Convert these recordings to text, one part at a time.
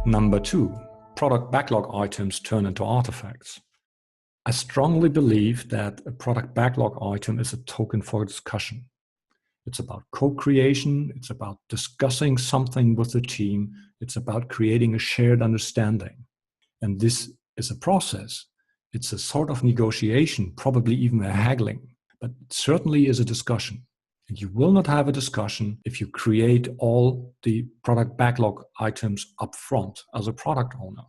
Number 2, product backlog items turn into artifacts. I strongly believe that a product backlog item is a token for discussion. It's about co-creation, it's about discussing something with the team, it's about creating a shared understanding. And this is a process. It's a sort of negotiation, probably even a haggling, but it certainly is a discussion. And you will not have a discussion if you create all the product backlog items up front as a product owner.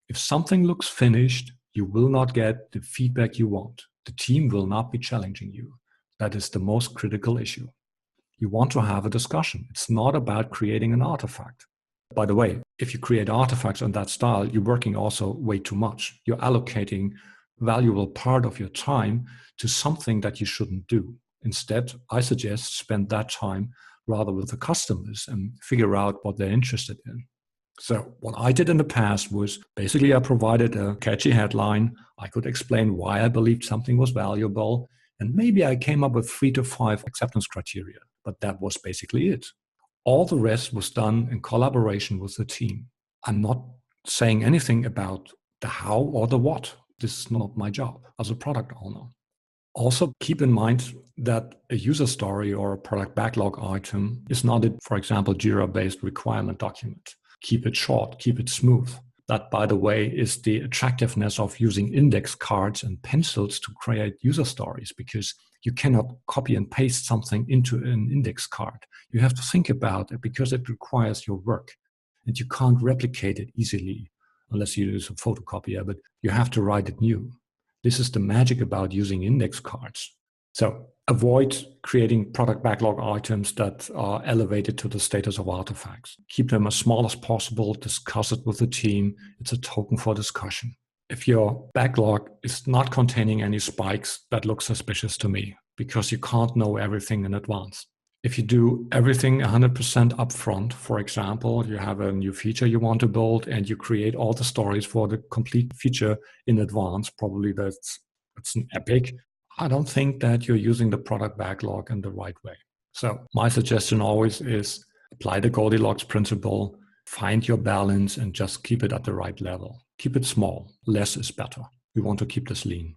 If something looks finished, you will not get the feedback you want. The team will not be challenging you. That is the most critical issue. You want to have a discussion. It's not about creating an artifact. By the way, if you create artifacts in that style, you're working also way too much. You're allocating valuable part of your time to something that you shouldn't do. Instead, I suggest spend that time rather with the customers and figure out what they're interested in. So what I did in the past was basically I provided a catchy headline. I could explain why I believed something was valuable. And maybe I came up with 3 to 5 acceptance criteria, but that was basically it. All the rest was done in collaboration with the team. I'm not saying anything about the how or the what. This is not my job as a product owner. Also, keep in mind that a user story or a product backlog item is not a, for example, Jira-based requirement document. Keep it short, keep it smooth. That, by the way, is the attractiveness of using index cards and pencils to create user stories, because you cannot copy and paste something into an index card. You have to think about it because it requires your work and you can't replicate it easily unless you use a photocopier, but you have to write it new. This is the magic about using index cards. So avoid creating product backlog items that are elevated to the status of artifacts. Keep them as small as possible. Discuss it with the team. It's a token for discussion. If your backlog is not containing any spikes, that looks suspicious to me because you can't know everything in advance. If you do everything 100% upfront, for example, you have a new feature you want to build and you create all the stories for the complete feature in advance, probably that's an epic. I don't think that you're using the product backlog in the right way. So my suggestion always is apply the Goldilocks principle, find your balance and just keep it at the right level. Keep it small. Less is better. We want to keep this lean.